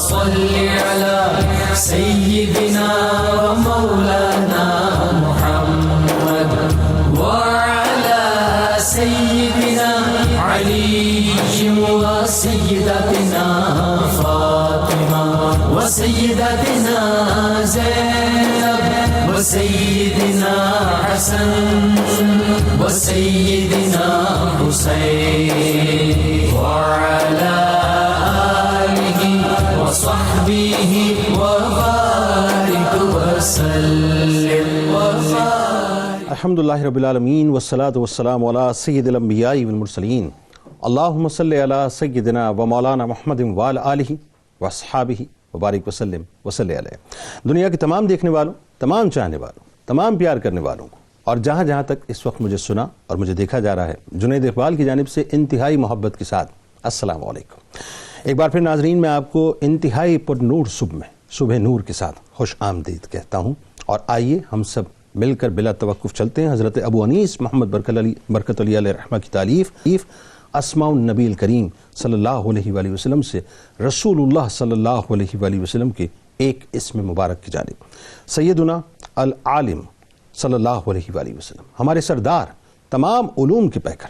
صل على سيدنا ومولانا محمد وعلى سيدنا علي وسيدتنا فاطمة وسيدتنا زينب وسيدنا حسن وسيدنا حسين وعلى آله وصحبه وبارك وسلم وبارك. الحمدللہ رب العالمین والصلاة والسلام علی سید الانبیاء والمرسلین. اللہم صلی علی سیدنا و مولانا محمد وعلی آلہ واصحابہ وبارک وسلم وصلی علیہ. دنیا کے تمام دیکھنے والوں، تمام چاہنے والوں، تمام پیار کرنے والوں کو، اور جہاں جہاں تک اس وقت مجھے سنا اور مجھے دیکھا جا رہا ہے، جنید اقبال کی جانب سے انتہائی محبت کے ساتھ السلام علیکم. ایک بار پھر ناظرین، میں آپ کو انتہائی پر نور صبح نور کے ساتھ خوش آمدید کہتا ہوں، اور آئیے ہم سب مل کر بلا توقف چلتے ہیں حضرت ابو انیس محمد برکت علی علیہ رحمہ کی تالیف اسماء النبی الکریم صلی اللہ علیہ وآلہ وسلم سے رسول اللہ صلی اللہ علیہ وآلہ وسلم کے ایک اسم مبارک کی جانب. سیدنا العالم صلی اللہ علیہ وآلہ وسلم، ہمارے سردار، تمام علوم کے پیکر،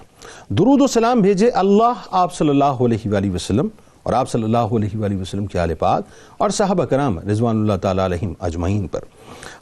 درود و سلام بھیجے اللہ آپ صلی اللہ علیہ وآلہ وسلم اور آپ صلی اللہ علیہ وآلہ وسلم کے آل پاک اور صحابہ کرام رضوان اللہ تعالی علیہم اجمعین پر.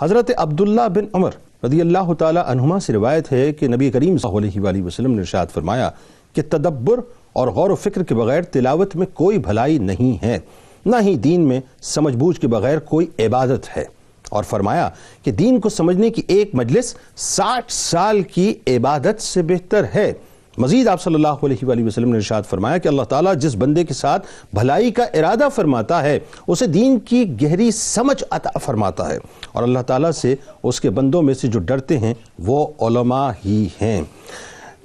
حضرت عبداللہ بن عمر رضی اللہ تعالی عنہما سے روایت ہے کہ نبی کریم صلی اللہ علیہ وآلہ وسلم نے ارشاد فرمایا کہ تدبر اور غور و فکر کے بغیر تلاوت میں کوئی بھلائی نہیں ہے، نہ ہی دین میں سمجھ بوجھ کے بغیر کوئی عبادت ہے، اور فرمایا کہ دین کو سمجھنے کی ایک مجلس 60 سال کی عبادت سے بہتر ہے. مزید آپ صلی اللہ علیہ وآلہ وسلم نے ارشاد فرمایا کہ اللہ تعالیٰ جس بندے کے ساتھ بھلائی کا ارادہ فرماتا ہے اسے دین کی گہری سمجھ عطا فرماتا ہے، اور اللہ تعالیٰ سے اس کے بندوں میں سے جو ڈرتے ہیں وہ علماء ہی ہیں.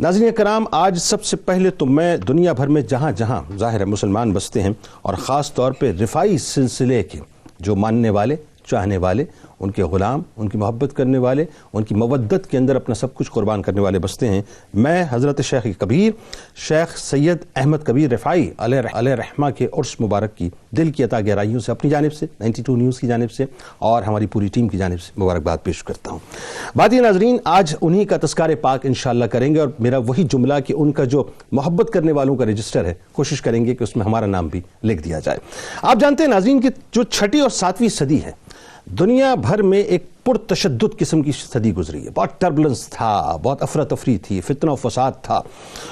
ناظرین کرام، آج سب سے پہلے تو میں دنیا بھر میں جہاں جہاں ظاہر ہے مسلمان بستے ہیں، اور خاص طور پہ رفاعی سلسلے کے جو ماننے والے، چاہنے والے، ان کے غلام، ان کی محبت کرنے والے، ان کی مودت کے اندر اپنا سب کچھ قربان کرنے والے بستے ہیں، میں حضرت شیخ کبیر شیخ سید احمد کبیر رفاعی علیہ رحمہ کے عرس مبارک کی دل کی عطا گہرائیوں سے اپنی جانب سے، 92 نیوز کی جانب سے اور ہماری پوری ٹیم کی جانب سے مبارکباد پیش کرتا ہوں. باتیں ناظرین، آج انہی کا تذکار پاک انشاءاللہ کریں گے، اور میرا وہی جملہ کہ ان کا جو محبت کرنے والوں کا رجسٹر ہے، کوشش کریں گے کہ اس میں ہمارا نام بھی لکھ دیا جائے. آپ جانتے ہیں ناظرین کہ جو 6 اور 7ویں صدی ہے، دنیا بھر میں ایک پرتشدد قسم کی صدی گزری ہے. بہت ٹربلنس تھا، بہت افراتفری تھی، فتنہ و فساد تھا،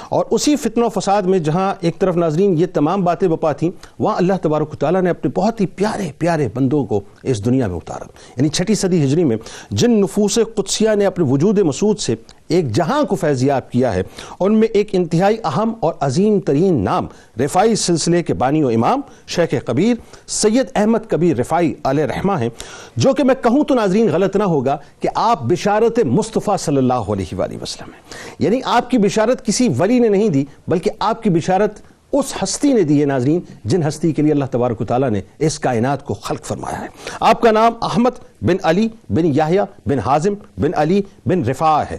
اور اسی فتنہ و فساد میں جہاں ایک طرف ناظرین یہ تمام باتیں بپا تھیں، وہاں اللہ تبارک و تعالیٰ نے اپنے بہت ہی پیارے پیارے بندوں کو اس دنیا میں اتارا. یعنی 6 صدی ہجری میں جن نفوس قدسیہ نے اپنے وجود مسعود سے ایک جہاں کو فیضیاب کیا ہے، ان میں ایک انتہائی اہم اور عظیم ترین نام رفاعی سلسلے کے بانی و امام شیخ کبیر سید احمد کبیر رفاعی علیہ رحمہ ہیں، جو کہ میں کہوں تو ناظرین غلط نہ ہوگا کہ آپ بشارت مصطفیٰ صلی اللہ علیہ وآلہ وسلم ہیں. یعنی آپ کی بشارت کسی ولی نے نہیں دی، بلکہ آپ کی بشارت اس ہستی نے دی ہے ناظرین، جن ہستی کے لیے اللہ تبارک و تعالیٰ نے اس کائنات کو خلق فرمایا ہے. آپ کا نام احمد بن علی بن یحییٰ بن حازم بن علی بن رفاع ہے.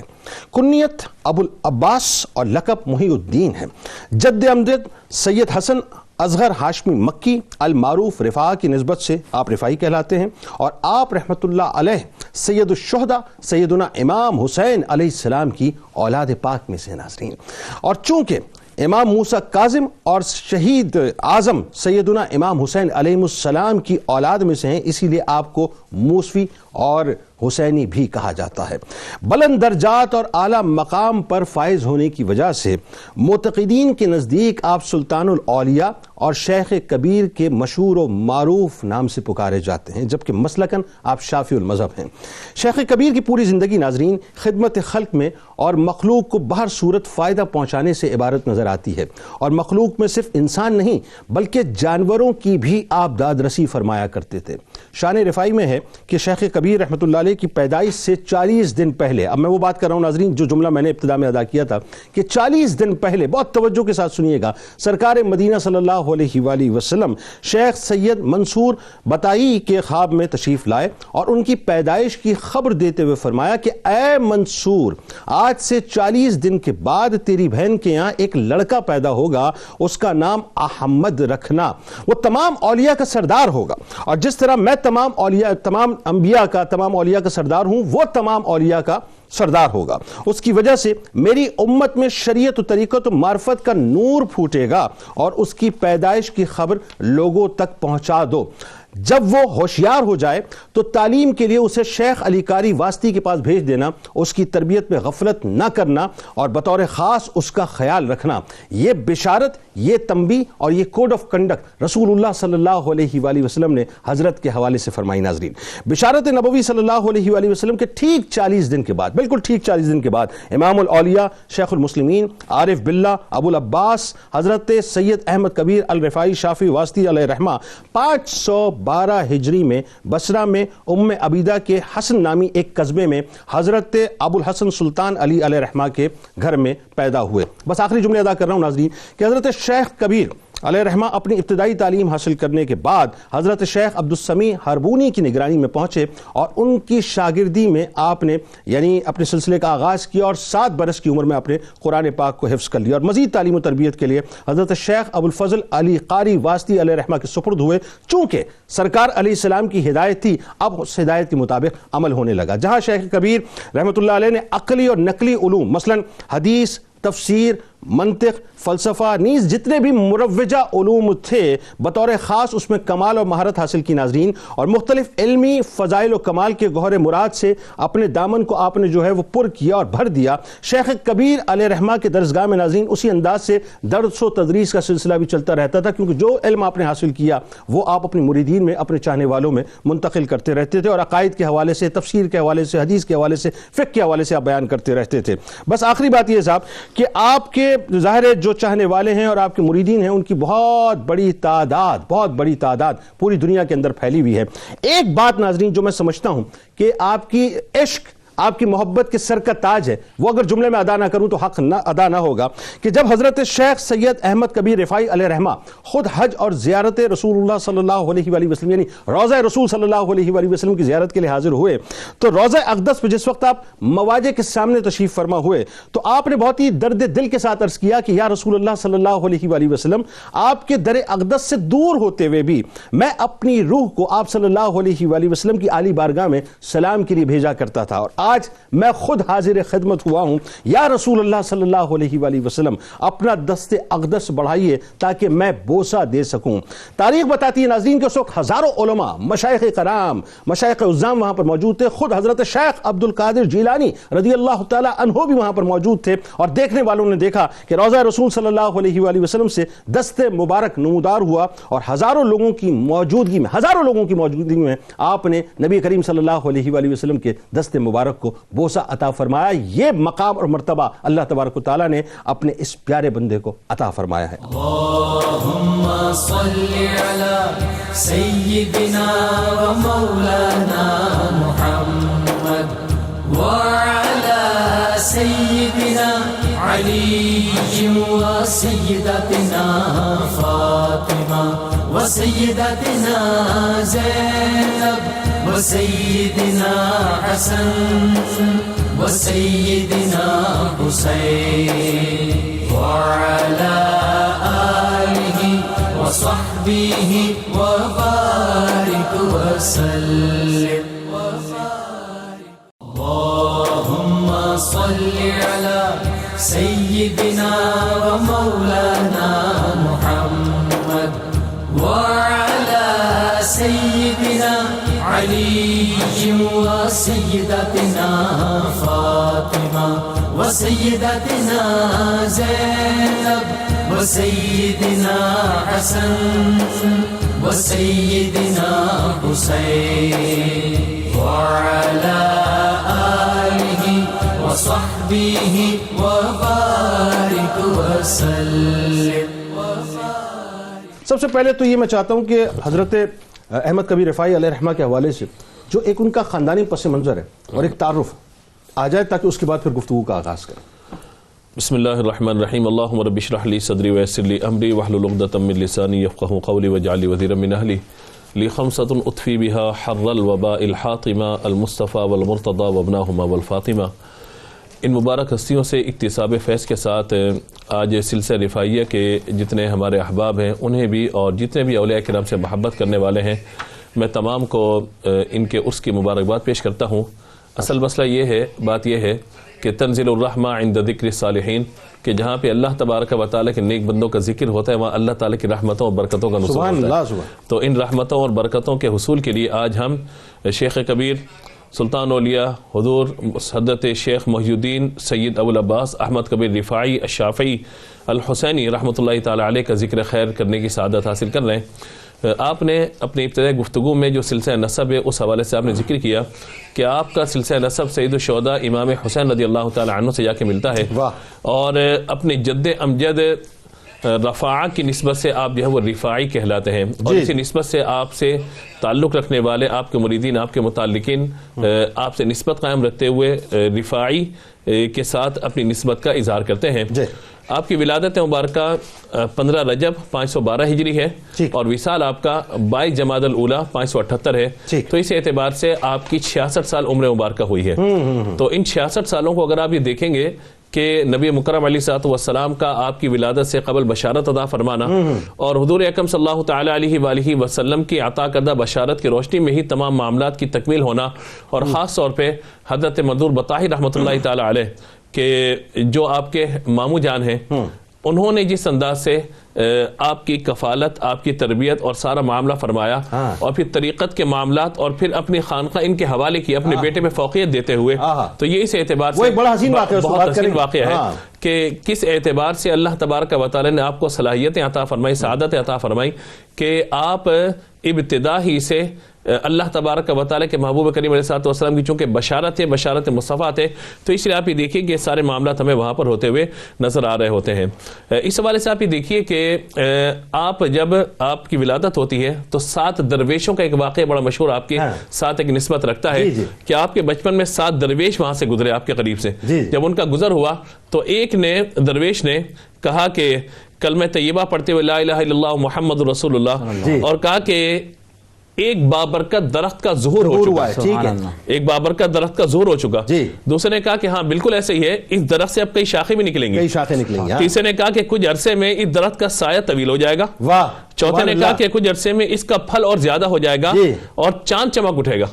کنیت ابو العباس اور لقب محی الدین ہے. جد امجد سید حسن اصغر ہاشمی مکی المعروف رفاع کی نسبت سے آپ رفاعی کہلاتے ہیں، اور آپ رحمت اللہ علیہ سید الشہداء سیدنا امام حسین علیہ السلام کی اولاد پاک میں سے ناظرین. اور چونکہ امام موسیٰ کاظم اور شہید اعظم سیدنا امام حسین علیہ السلام کی اولاد میں سے ہیں، اسی لیے آپ کو موسوی اور حسینی بھی کہا جاتا ہے. بلند درجات اور اعلیٰ مقام پر فائز ہونے کی وجہ سے معتقدین کے نزدیک آپ سلطان الاولیاء اور شیخ کبیر کے مشہور و معروف نام سے پکارے جاتے ہیں، جبکہ مسلکاً آپ شافعی المذہب ہیں. شیخ کبیر کی پوری زندگی ناظرین خدمت خلق میں اور مخلوق کو بہر صورت فائدہ پہنچانے سے عبارت نظر آتی ہے، اور مخلوق میں صرف انسان نہیں بلکہ جانوروں کی بھی آپ داد رسی فرمایا کرتے تھے. شان رفاعی میں ہے کہ شیخ کبیر رحمۃ اللہ علیہ کی پیدائش سے 40 دن پہلے، اب میں وہ بات کر رہا ہوں ناظرین جو جملہ میں نے ابتدا میں ادا کیا تھا کہ 40 دن پہلے، بہت توجہ کے ساتھ سنیے گا، سرکار مدینہ صلی اللہ علیہ وآلہ وسلم شیخ سید منصور بتائی کے خواب میں تشریف لائے اور ان کی پیدائش کی خبر دیتے ہوئے فرمایا کہ اے منصور، آج سے 40 دن کے بعد تیری بہن کے یہاں ایک لڑکا پیدا ہوگا، اس کا نام احمد رکھنا، وہ تمام اولیاء کا سردار ہوگا، اور جس طرح میں تمام انبیاء کا سردار ہوں، وہ تمام اولیاء کا سردار ہوگا۔ اس کی وجہ سے میری امت میں شریعت و طریقت و معرفت کا نور پھوٹے گا، اور اس کی پیدائش کی خبر لوگوں تک پہنچا دو۔ جب وہ ہوشیار ہو جائے تو تعلیم کے لیے اسے شیخ علی قاری واسطی کے پاس بھیج دینا، اس کی تربیت میں غفلت نہ کرنا اور بطور خاص اس کا خیال رکھنا۔ یہ بشارت، یہ تنبیہ اور یہ کوڈ آف کنڈکٹ رسول اللہ صلی اللہ علیہ وآلہ وسلم نے حضرت کے حوالے سے فرمائی۔ ناظرین، بشارت نبوی صلی اللہ علیہ وآلہ وسلم کے ٹھیک 40 دن کے بعد، بالکل ٹھیک 40 دن کے بعد، امام الاولیاء شیخ المسلمین عارف باللہ ابو العباس حضرت سید احمد کبیر الرفاعی شافعی واسطی علیہ رحمہ 512 ہجری میں بصرہ میں ام عبیدہ کے حسن نامی ایک قصبے میں حضرت ابو الحسن سلطان علی علیہ رحمہ کے گھر میں پیدا ہوئے۔ بس آخری جملے ادا کر رہا ہوں ناظرین کہ حضرت شیخ کبیر علیہ رحمہ اپنی ابتدائی تعلیم حاصل کرنے کے بعد حضرت شیخ عبدالسمیع ہربونی کی نگرانی میں پہنچے اور ان کی شاگردی میں آپ نے یعنی اپنے سلسلے کا آغاز کیا اور 7 برس کی عمر میں اپنے قرآن پاک کو حفظ کر لیا، اور مزید تعلیم و تربیت کے لیے حضرت شیخ ابو الفضل علی قاری واسطی علیہ رحمہ کے سپرد ہوئے۔ چونکہ سرکار علیہ السلام کی ہدایت تھی، اب اس ہدایت کے مطابق عمل ہونے لگا۔ جہاں شیخ کبیر رحمۃ اللہ علیہ نے عقلی اور نقلی علوم مثلا حدیث، تفسیر، منطق، فلسفہ نیز جتنے بھی مروجہ علوم تھے بطور خاص اس میں کمال اور مہارت حاصل کی ناظرین، اور مختلف علمی فضائل و کمال کے گوہر مراد سے اپنے دامن کو آپ نے جو ہے وہ پر کیا اور بھر دیا۔ شیخ کبیر علیہ رحمہ کے درسگاہ میں ناظرین اسی انداز سے درس و تدریس کا سلسلہ بھی چلتا رہتا تھا، کیونکہ جو علم آپ نے حاصل کیا وہ آپ اپنے مریدین میں، اپنے چاہنے والوں میں منتقل کرتے رہتے تھے، اور عقائد کے حوالے سے، تفسیر کے حوالے سے، حدیث کے حوالے سے، فقہ کے حوالے سے آپ بیان کرتے رہتے تھے۔ بس آخری بات یہ صاحب کہ آپ کے ظاہر ہے جو چاہنے والے ہیں اور آپ کے مریدین ہیں ان کی بہت بڑی تعداد پوری دنیا کے اندر پھیلی ہوئی ہے۔ ایک بات ناظرین جو میں سمجھتا ہوں کہ آپ کی عشق، آپ کی محبت کے سر کا تاج ہے، وہ اگر جملے میں ادا نہ کروں تو حق ادا نہ ہوگا کہ جب حضرت شیخ سید احمد کبیر رفاعی علیہ رحمہ خود حج اور زیارت رسول اللہ صلی اللہ علیہ وآلہ وسلم یعنی روضہ رسول صلی اللہ علیہ وآلہ وسلم کی زیارت کے لیے حاضر ہوئے، تو روضہ اقدس پہ جس وقت آپ مواجہ کے سامنے تشریف فرما ہوئے تو آپ نے بہت ہی درد دل کے ساتھ عرض کیا کہ یا رسول اللہ صلی اللہ علیہ وآلہ وسلم، آپ کے در اقدس سے دور ہوتے ہوئے بھی میں اپنی روح کو آپ صلی اللہ علیہ وآلہ وسلم کی عالی بارگاہ میں سلام کے لیے بھیجا کرتا تھا، اور آج میں خود حاضر خدمت ہوا ہوں، یا رسول اللہ صلی اللہ علیہ وآلہ وسلم اپنا دست اقدس بڑھائیے تاکہ میں بوسہ دے سکوں۔ تاریخ بتاتی ہے ناظرین کہ اس وقت ہزاروں علماء، مشائخ کرام، مشائخ عظام وہاں پر موجود تھے، خود حضرت شیخ عبد القادر جیلانی رضی اللہ تعالی عنہ بھی وہاں پر موجود تھے، اور دیکھنے والوں نے دیکھا کہ روضہ رسول صلی اللہ علیہ وآلہ وسلم سے دست مبارک نمودار ہوا، اور ہزاروں لوگوں کی موجودگی میں آپ نے نبی کریم صلی اللہ علیہ وآلہ وسلم کے دست مبارک کو بوسہ عطا فرمایا۔ یہ مقام اور مرتبہ اللہ تبارک و تعالیٰ نے اپنے اس پیارے بندے کو عطا فرمایا ہے۔ اللہم صلی علی سیدنا و مولانا محمد وعلی سیدنا علی و سیدتنا فاطمہ و سیدتنا زینب و سیدنا حسن و سیدنا حسین وعلی آلہ و صحبہ و بارک وسلم۔ اللہم صلی علی سیدنا و مولانا محمد وعلی سیدنا علی و سیدتنا فاطمہ و سیدتنا زینب و سیدنا حسن و سیدنا حسین وعلی آلہ و صحبہ و بارک وسلم۔ سب سے پہلے تو یہ میں چاہتا ہوں کہ حضرت احمد کبیر رفاعی علیہ رحمہ کے حوالے سے جو ایک ان کا خاندانی پس منظر ہے اور ایک تعارف آ جائے تاکہ اس کے بعد پھر گفتگو کا آغاز کریں. بسم اللہ الرحمن الرحیم. اللہم رب اشرح لی صدری ویسر لی امری واحلل عقدۃ من لسانی یفقهوا قولی واجعل لی وزیرا من اہلی لی خمسۃ اطفی بها حر الوباء الحاطمہ المصطفى والمرتضى وابناهما والفاطمہ. ان مبارک ہستیوں سے اکتساب فیض کے ساتھ آج سلسلہ رفاعیہ کے جتنے ہمارے احباب ہیں انہیں بھی اور جتنے بھی اولیاء کرام سے محبت کرنے والے ہیں میں تمام کو ان کے عرس کی مبارکباد پیش کرتا ہوں. اصل مسئلہ بات یہ ہے کہ تنزل الرحمہ عند ذکر الصالحین کہ جہاں پہ اللہ تبارک و تعالیٰ کے نیک بندوں کا ذکر ہوتا ہے وہاں اللہ تعالیٰ کی رحمتوں اور برکتوں کا نزول ہوتا ہے. تو ان رحمتوں اور برکتوں کے حصول کے لیے آج ہم شیخ کبیر سلطان اولیاء حضور حضرت شیخ محی الدین سید ابو العباس احمد کبیر رفاعی الشافعی الحسینی رحمۃ اللہ تعالی علیہ کا ذکر خیر کرنے کی سعادت حاصل کر رہے ہیں. آپ نے اپنی ابتدائی گفتگو میں جو سلسلہ نسب ہے اس حوالے سے آپ نے ذکر کیا کہ آپ کا سلسلہ نسب سید الشہداء امام حسین رضی اللہ تعالی عنہ سے جا کے ملتا ہے اور اپنے جد امجد رفاعہ کی نسبت سے آپ جو ہے وہ رفاعی کہلاتے ہیں اور اسی نسبت سے آپ سے تعلق رکھنے والے آپ کے مریدین آپ کے متعلقین آپ سے نسبت قائم رکھتے ہوئے رفاعی کے ساتھ اپنی نسبت کا اظہار کرتے ہیں. آپ کی ولادت مبارکہ 15 رجب 512 ہجری ہے اور وصال آپ کا 22 جمادی الاولیٰ 578 ہے. تو اس اعتبار سے آپ کی 66 سال عمر مبارکہ ہوئی ہے. تو ان 66 سالوں کو اگر آپ یہ دیکھیں گے کہ نبی مکرم علیہ الصلوۃ والسلام کا آپ کی ولادت سے قبل بشارت عطا فرمانا اور حضور اکرم صلی اللہ تعالی علیہ وآلہ وسلم کی عطا کردہ بشارت کی روشنی میں ہی تمام معاملات کی تکمیل ہونا اور خاص طور پہ حضرت منظور بطاحی رحمۃ اللہ تعالی علیہ کہ جو آپ کے ماموں جان ہیں انہوں نے جس انداز سے آپ کی کفالت آپ کی تربیت اور سارا معاملہ فرمایا اور پھر طریقت کے معاملات اور پھر اپنی خانقاہ ان کے حوالے کی اپنے بیٹے پہ فوقیت دیتے ہوئے تو یہ اس اعتبار سے بڑا حسین بہت حسین واقعہ ہے کہ کس اعتبار سے اللہ تبارک و تعالی نے آپ کو صلاحیتیں عطا فرمائی سعادتیں عطا فرمائی کہ آپ ابتدا ہی سے اللہ تبارک و تعالی کے محبوب کریم علیہ الصلوۃ والسلام کی چونکہ بشارت ہے بشارت مصطفیٰ ہے تو اس لیے آپ یہ دیکھیے کہ سارے معاملات ہمیں وہاں پر ہوتے ہوئے نظر آ رہے ہوتے ہیں. اس حوالے سے آپ یہ دیکھیے کہ آپ جب آپ کی ولادت ہوتی ہے تو 7 درویشوں کا ایک واقعہ بڑا مشہور آپ کے ساتھ ایک نسبت رکھتا ہے کہ آپ کے بچپن میں 7 درویش وہاں سے گزرے آپ کے قریب سے. جب ان کا گزر ہوا تو ایک درویش نے کہا کہ کلمہ طیبہ پڑھتے ہوئے لا الہ الا اللہ محمد رسول اللہ اور کہا کہ ایک بابرکت درخت کا ظہور ہو چکا. ایک بابرکت درخت کا ظہور ہو چکا. دوسرے نے کہا کہ ہاں بالکل ایسے ہی ہے اس درخت سے اب کئی شاخیں بھی نکلیں گی. تیسرے نے کہا کہ کچھ عرصے میں اس درخت کا سایہ طویل ہو جائے گا. چوتھے نے کہا کہ کچھ عرصے میں اس کا پھل اور زیادہ ہو جائے گا اور چاند چمک اٹھے گا.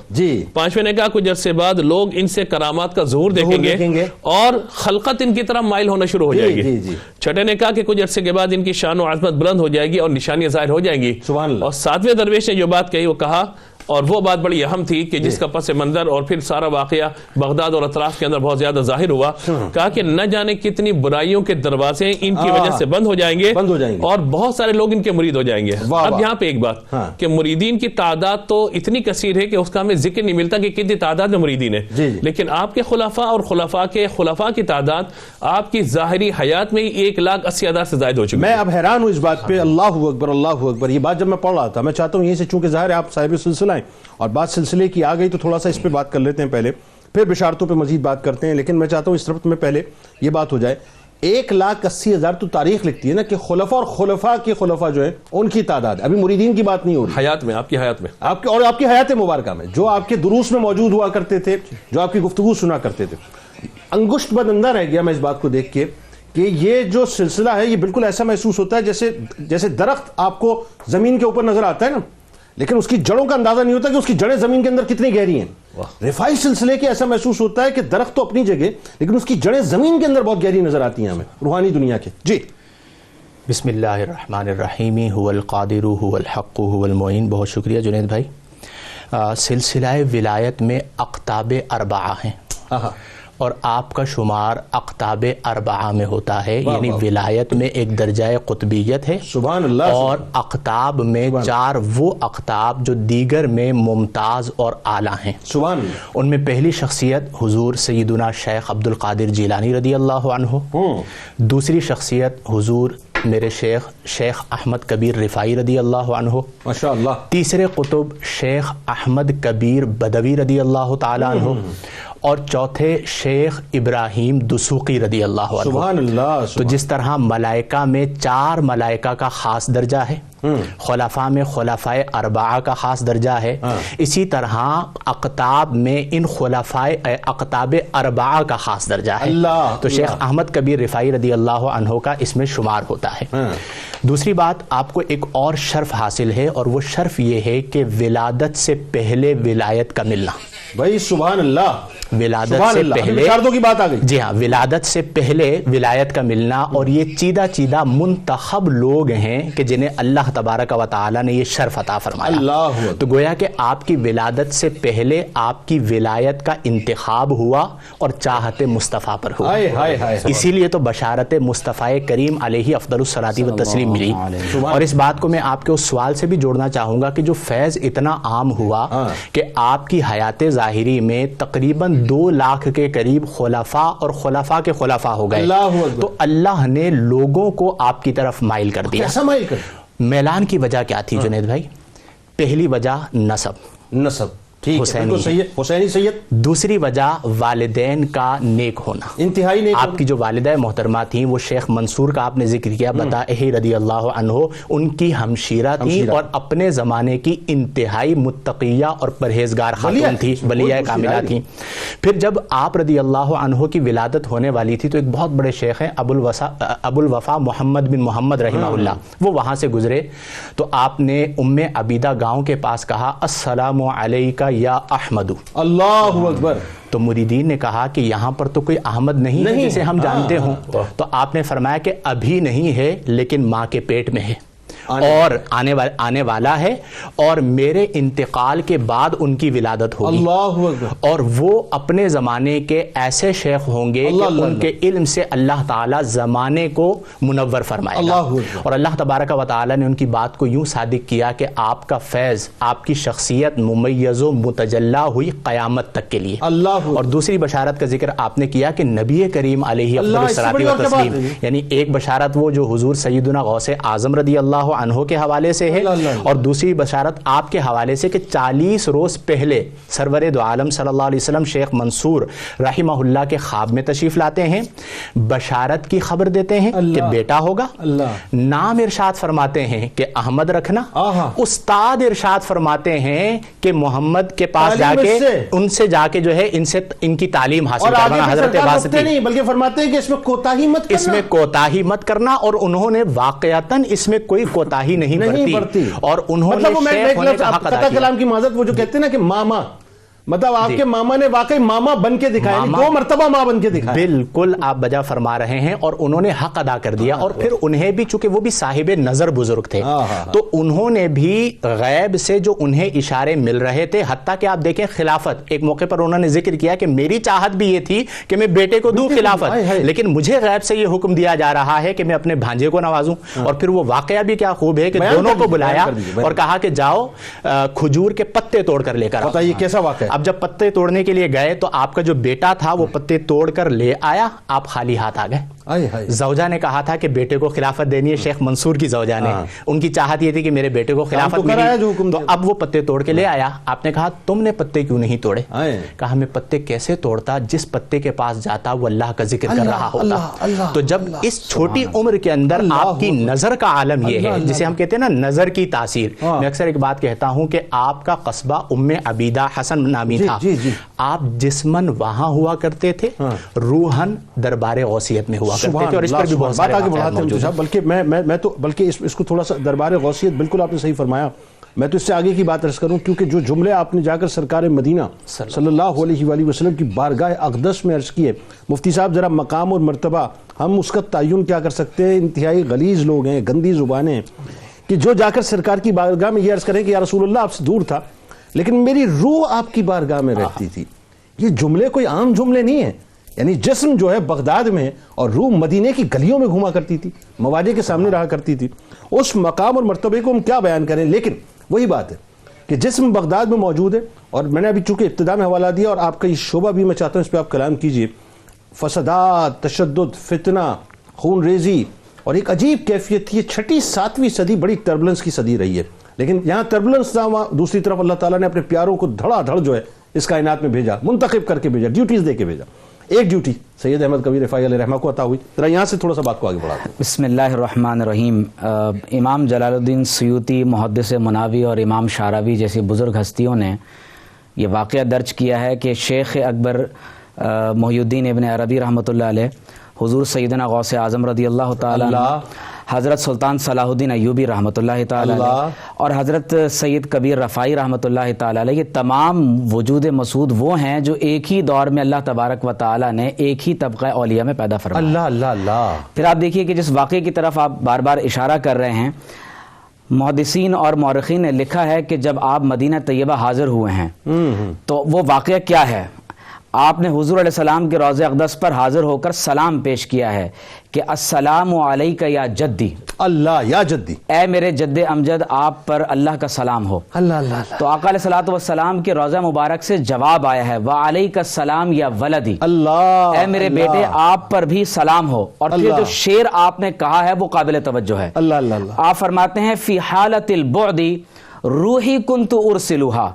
پانچویں نے کہا کچھ عرصے بعد لوگ ان سے کرامات کا ظہور دیکھیں گے اور خلقت ان کی طرف مائل ہونا شروع ہو جائے گی. چھٹے نے کہا کہ کچھ عرصے کے بعد ان کی شان و عظمت بلند ہو جائے گی اور نشانیاں ظاہر ہو جائیں گی. اور 7ویں درویش نے جو بات کہی وہ کہا اور وہ بات بڑی اہم تھی کہ جس کا پس منظر اور پھر سارا واقعہ بغداد اور اطراف کے اندر بہت زیادہ ظاہر ہوا. کہا کہ نہ جانے کتنی برائیوں کے دروازے ان کی وجہ سے بند ہو جائیں گے اور بہت سارے لوگ ان کے مرید ہو جائیں گے. اب یہاں پہ ایک بات کہ مریدین کی تعداد تو اتنی کثیر ہے کہ اس کا ہمیں ذکر نہیں ملتا کہ کتنی تعداد میں مریدین ہیں لیکن آپ کے خلفاء اور خلفاء کی تعداد آپ کی ظاہری حیات میں 1,80,000 سے زائد ہو چکی. میں اب حیران ہوں اس بات پہ. اللہ اکبر اللہ اکبر. یہ بات جب میں پڑھ رہا تھا میں چاہتا ہوں یہیں سے چونکہ ظاہر ہے آپ صاحب سلسلہ ہیں اور بات سلسلے کی آ گئی تو تھوڑا سا اس پہ بات کر لیتے ہیں پہلے پھر بشارتوں پہ مزید بات کرتے ہیں. لیکن میں چاہتا ہوں اس ربط میں پہلے یہ بات ہو جائے 1,80,000 تو تاریخ لکھتی ہے نا کہ خلفاء اور خلفاء کے خلفاء جو ہے ان کی تعداد ابھی مریدین کی بات نہیں ہو رہی حیات میں آپ کی حیات میں آپ کی حیات مبارکہ میں جو آپ کے دروس میں موجود ہوا کرتے تھے جو آپ کی گفتگو سنا کرتے تھے. انگشت بد اندر رہ گیا میں اس بات کو دیکھ کے کہ یہ جو سلسلہ ہے یہ بالکل ایسا محسوس ہوتا ہے جیسے درخت آپ کو زمین کے اوپر نظر آتا ہے نا لیکن اس کی جڑوں کا اندازہ نہیں ہوتا کہ اس کی جڑیں زمین کے اندر کتنی گہری ہیں. رفاعی سلسلے کے ایسا محسوس ہوتا ہے کہ درخت تو اپنی جگہ لیکن اس کی جڑیں زمین کے اندر بہت گہری نظر آتی ہیں ہمیں روحانی دنیا کے. جی بسم اللہ الرحمن الرحیم. هو القادر هو الحق هو المعین. بہت شکریہ جنید بھائی. سلسلہ ولایت میں اقطاب 4 ہیں اور آپ کا شمار اقطاب 4 میں ہوتا ہے یعنی ولایت میں ایک درجہ قطبیت ہے سبحان اللہ اور اقطاب میں 4 وہ اقطاب جو دیگر میں ممتاز اور اعلیٰ ہیں. سبحان اللہ. ان میں پہلی شخصیت حضور سیدنا شیخ عبد القادر جیلانی رضی اللہ عنہ. دوسری شخصیت حضور میرے شیخ احمد کبیر رفاعی رضی اللہ عنہ، ماشاء اللہ. تیسرے قطب شیخ احمد کبیر بدوی رضی اللہ تعالی عنہ، اور چوتھے شیخ ابراہیم دسوقی رضی اللہ عنہ. سبحان اللہ. تو جس طرح ملائکہ میں 4 ملائکہ کا خاص درجہ ہے، خلفاء میں خلفائے اربعہ کا خاص درجہ ہے، اسی طرح اقطاب میں ان خلفائے اقطاب اربعہ کا خاص درجہ ہے. تو شیخ احمد کبیر رفاعی رضی اللہ عنہ کا اس میں شمار ہوتا ہے. دوسری بات، آپ کو ایک اور شرف حاصل ہے، اور وہ شرف یہ ہے کہ ولادت سے پہلے ولایت کا ملنا. بھائی سبحان اللہ. ولادت سے پہلے کی بات آ گئی. جی ہاں، ولادت سے پہلے ولایت کا ملنا، اور یہ چیدہ منتخب لوگ ہیں کہ جنہیں اللہ تبارک و تعالی نے یہ شرف عطا فرمایا. اللہ. تو گویا کہ آپ کی ولادت سے پہلے آپ کی ولایت کا انتخاب ہوا اور چاہت مصطفیٰ پر ہوا. اسی لیے تو بشارت مصطفیٰ کریم علیہ افضل الصلاۃ والتسلیم ملی. اور اس بات کو میں آپ کے اس سوال سے بھی جوڑنا چاہوں گا کہ جو فیض اتنا عام ہوا کہ آپ کی حیات ظاہری میں تقریباً 2 لاکھ کے قریب خلفاء اور خلفاء کے خلفاء ہو گئے، تو اللہ نے لوگوں کو آپ کی طرف مائل کر دیا. کیسا مائل کر؟ میلان کی وجہ کیا تھی جنید بھائی؟ پہلی وجہ نسب، حسینی سید. دوسری وجہ والدین کا نیک ہونا، انتہائی نیک. آپ کی جو والدہ محترمہ تھیں وہ شیخ منصور کا آپ نے ذکر کیا، بطائح رضی اللہ عنہ، ان کی ہمشیرہ تھیں اور اپنے زمانے کی انتہائی متقیہ اور پرہیزگار خاتون تھی، ولیہ کاملہ تھیں. پھر جب آپ رضی اللہ عنہ کی ولادت ہونے والی تھی تو ایک بہت بڑے شیخ ہیں ابو الوفا محمد بن محمد رحمہ اللہ، وہ وہاں سے گزرے تو آپ نے ام عبیدہ گاؤں کے پاس کہا السلام علیکہ یا احمد. اللہ اکبر. تو مریدین نے کہا کہ یہاں پر تو کوئی احمد نہیں ہے جسے ہم جانتے ہوں. تو آپ نے فرمایا کہ ابھی نہیں ہے لیکن ماں کے پیٹ میں ہے اور آنے والا ہے، اور میرے انتقال کے بعد ان کی ولادت ہوگی. اللہ اکبر. اور وہ اپنے زمانے کے ایسے شیخ ہوں گے کہ ان کے علم سے اللہ تعالیٰ زمانے کو منور فرمائے گا. اور اللہ تبارک و تعالیٰ نے ان کی بات کو یوں صادق کیا کہ آپ کا فیض، آپ کی شخصیت ممیز و متجلی ہوئی قیامت تک کے لیے. اور دوسری بشارت کا ذکر آپ نے کیا کہ نبی کریم علیہ الصلاۃ والتسلیم، یعنی ایک بشارت وہ جو حضور سیدنا غوث اعظم رضی اللہ عنہ کے حوالے سے ہے، اور دوسری بشارت آپ کے حوالے سے کہ 40 روز پہلے سرور دو عالم صلی اللہ علیہ وسلم شیخ منصور رحمہ اللہ کے خواب میں تشریف لاتے ہیں، بشارت کی خبر دیتے ہیں کہ بیٹا ہوگا، نام ارشاد فرماتے ہیں کہ احمد رکھنا، استاد ارشاد فرماتے ہیں کہ محمد کے پاس جا کے ان سے جا کے جو ہے ان کی تعلیم حاصل کرنا. حضرت واسطی نہیں بلکہ فرماتے ہیں کہ اس میں کوتاہی مت کرنا، اور انہوں نے واقعتاً اس میں کوئی کوتاہی نہیں برتی، اور انہوں نے شیخ ہونے کا حق ادا کیا. کلام کی معذرت، وہ جو کہتے ہیں نا کہ ماما، مطلب آپ کے ماما نے واقعی ماما بن کے دکھایا، 2 مرتبہ ماں بن کے دکھایا. بالکل آپ بجا فرما رہے ہیں، اور انہوں نے حق ادا کر دیا. اور پھر انہیں بھی، چونکہ وہ بھی صاحب نظر بزرگ تھے، تو انہوں نے بھی غیب سے جو انہیں اشارے مل رہے تھے، حتیٰ کہ آپ دیکھیں خلافت، ایک موقع پر انہوں نے ذکر کیا کہ میری چاہت بھی یہ تھی کہ میں بیٹے کو دوں خلافت، لیکن مجھے غیب سے یہ حکم دیا جا رہا ہے کہ میں اپنے بھانجے کو نوازوں. اور پھر وہ واقعہ بھی کیا خوب ہے کہ دونوں کو بلایا اور کہا کہ جاؤ کھجور کے پتے توڑ کر لے کر. بتائیے کیسا واقعہ. اب جب پتے توڑنے کے لیے گئے تو آپ کا جو بیٹا تھا وہ پتے توڑ کر لے آیا، آپ خالی ہاتھ آ گئے. زوجہ نے کہا تھا کہ بیٹے کو خلافت دینی ہے، شیخ منصور کی زوجہ نے، ان کی چاہت یہ تھی کہ میرے بیٹے کو خلافت ملی، تو اب وہ پتے توڑ کے لے آیا. آپ نے کہا تم نے پتے کیوں نہیں توڑے؟ کہا میں پتے کیسے توڑتا، جس پتے کے پاس جاتا وہ اللہ کا ذکر کر رہا ہوتا. تو جب اس چھوٹی عمر کے اندر آپ کی نظر کا عالم یہ ہے جسے ہم کہتے ہیں نا نظر کی تاثیر. میں اکثر ایک بات کہتا ہوں کہ آپ کا قصبہ ام عبیدہ حسن نامی تھا، آپ جسمن وہاں ہوا کرتے تھے، روحن دربار غوثیت میں ہوا کرتے تھے. اور اس پر بھی بہت سارے واقعات موجود ہیں. بلکہ میں تو بلکہ اس کو تھوڑا سا دربار غوثیت، بالکل آپ نے صحیح فرمایا. میں تو اس سے آگے کی بات عرض کروں، کیونکہ جو جملے آپ نے جا کر سرکار مدینہ صلی اللہ علیہ وآلہ وسلم کی بارگاہ اقدس میں عرض کیے، مفتی صاحب ذرا مقام اور مرتبہ ہم اس کا تعین کیا کر سکتے ہیں؟ انتہائی غلیظ لوگ ہیں، گندی زبانیں، کہ جو جا کر سرکار کی بارگاہ میں یہ عرض کریں کہ یا رسول اللہ آپ سے دور تھا لیکن میری روح آپ کی بارگاہ میں رہتی تھی. یہ جملے کوئی عام جملے نہیں ہیں. یعنی جسم جو ہے بغداد میں اور روح مدینے کی گلیوں میں گھوما کرتی تھی، مواجہ کے سامنے رہا کرتی تھی. اس مقام اور مرتبے کو ہم کیا بیان کریں، لیکن وہی بات ہے کہ جسم بغداد میں موجود ہے. اور میں نے ابھی چونکہ ابتدا میں حوالہ دیا اور آپ کا یہ شعبہ بھی میں چاہتا ہوں اس پہ آپ کلام کیجئے. فسادات، تشدد، فتنہ، خون ریزی، اور ایک عجیب کیفیت تھی. یہ 6 7ویں صدی بڑی ٹربلنس کی صدی رہی ہے, لیکن یہاں ٹربلنس تھا, وہاں دوسری طرف اللہ تعالیٰ نے اپنے پیاروں کو دھڑا دھڑ جو ہے اس کائنات میں بھیجا, منتخب کر کے بھیجا, ڈیوٹیز دے کے بھیجا. ایک ڈیوٹی سید احمد کبیر رفاعی علیہ رحمہ کو عطا ہوئی. ذرا یہاں سے تھوڑا سا بات کو آگے بڑھا. بسم اللہ الرحمن الرحیم. امام جلال الدین سیوطی, محدث مناوی اور امام شعراوی جیسی بزرگ ہستیوں نے یہ واقعہ درج کیا ہے کہ شیخ اکبر محی الدین ابن عربی رحمۃ اللہ علیہ, حضور سیدنا غوث اعظم رضی اللہ تعالیٰ عنہ, حضرت سلطان صلاح الدین ایوبی رحمۃ اللہ تعالیٰ علیہ اور حضرت سید کبیر رفاعی رحمۃ اللہ تعالیٰ علیہ, یہ تمام وجود مسعود وہ ہیں جو ایک ہی دور میں اللہ تبارک و تعالیٰ نے ایک ہی طبقہ اولیاء میں پیدا فرمایا. اللہ اللہ اللہ. پھر آپ دیکھیے کہ جس واقعے کی طرف آپ بار بار اشارہ کر رہے ہیں, محدثین اور مورخین نے لکھا ہے کہ جب آپ مدینہ طیبہ حاضر ہوئے ہیں تو وہ واقعہ کیا ہے. آپ نے حضور علیہ السلام کے روضہ اقدس پر حاضر ہو کر سلام پیش کیا ہے کہ السلام علیک یا جدی, اللہ یا جدی, اے میرے جد امجد آپ پر اللہ کا سلام ہو. اللہ اللہ اللہ. تو آقا علیہ الصلوۃ والسلام کے روضہ مبارک سے جواب آیا ہے وعلیک السلام یا ولدی, اللہ, اے میرے بیٹے آپ پر بھی سلام ہو. اور پھر جو شعر آپ نے کہا ہے وہ قابل توجہ ہے. اللہ اللہ اللہ. آپ فرماتے ہیں فی حالت البعد روحی کنت ارسلھا,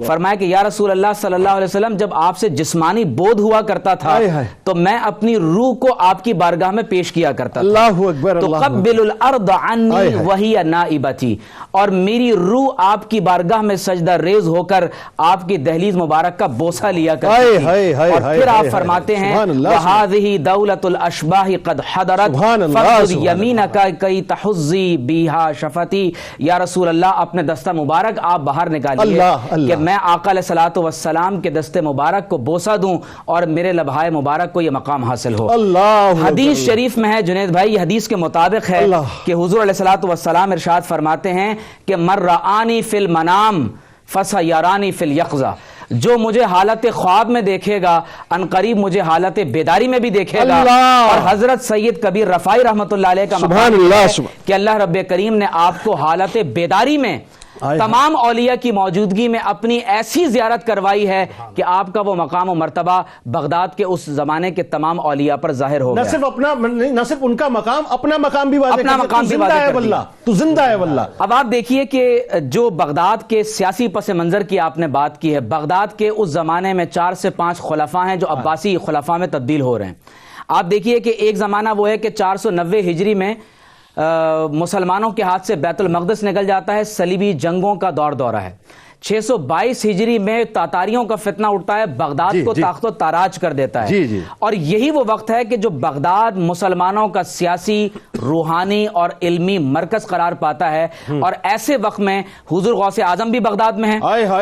فرمایا کہ یا رسول اللہ صلی اللہ علیہ وسلم جب آپ سے جسمانی بودھ ہوا کرتا تھا تو میں اپنی روح کو آپ کی بارگاہ میں پیش کیا کرتا تھا. اللہ اکبر. تقبل الارض عنی وہی نائبتی, اور میری روح آپ کی بارگاہ میں سجدہ ریز ہو کر آپ کی دہلیز مبارک کا بوسہ لیا کرتی تھی. اور پھر آپ فرماتے ہیں وَهَذِهِ دَوْلَةُ الْأَشْبَاحِ قَدْ حَضَرَتْ فَخُذْ يَمِينَكَ كَيْ تَحُزِّي بِهَا شَفَتِي. یا رسول اللہ اپنے دستہ مبارک آپ باہر نکالیے کہ میں آقا علیہ الصلوۃ والسلام کے دست مبارک کو بوسہ دوں اور میرے لبھائے مبارک کو یہ مقام حاصل ہو. حدیث شریف میں ہے جنید بھائی, یہ حدیث کے مطابق ہے کہ حضور علیہ الصلوۃ والسلام ارشاد فرماتے ہیں کہ من رآنی فی المنام فسیرانی فی الیقظہ, جو مجھے حالت خواب میں دیکھے گا ان قریب مجھے حالت بیداری میں بھی دیکھے گا. اور حضرت سید کبیر رفاعی رحمۃ اللہ علیہ کا مقام ہے کہ اللہ رب کریم نے آپ کو حالت بیداری میں تمام اولیاء کی موجودگی میں اپنی ایسی زیارت کروائی ہے کہ آپ کا وہ مقام و مرتبہ بغداد کے اس زمانے کے تمام اولیاء پر ظاہر ہو گیا. نہ صرف ان کا مقام, اپنا مقام بھی واضح, اپنا مقام بھی واضح کر دیا. تو زندہ ہے واللہ. اب آپ دیکھیے کہ جو بغداد کے سیاسی پس منظر کی آپ نے بات کی ہے, بغداد کے اس زمانے میں 4 سے 5 خلفاء ہیں جو عباسی خلفاء میں تبدیل ہو رہے ہیں. آپ دیکھیے کہ ایک زمانہ وہ ہے کہ 490 ہجری میں مسلمانوں کے ہاتھ سے بیت المقدس نکل جاتا ہے, صلیبی جنگوں کا دورہ ہے. 622 ہجری میں تاتاریوں کا فتنہ اٹھتا ہے, بغداد کو تاخت و تاراج کر دیتا ہے. اور یہی وہ وقت ہے کہ جو بغداد مسلمانوں کا سیاسی, روحانی اور علمی مرکز قرار پاتا ہے. اور ایسے وقت میں حضور غوث اعظم بھی بغداد میں ہیں,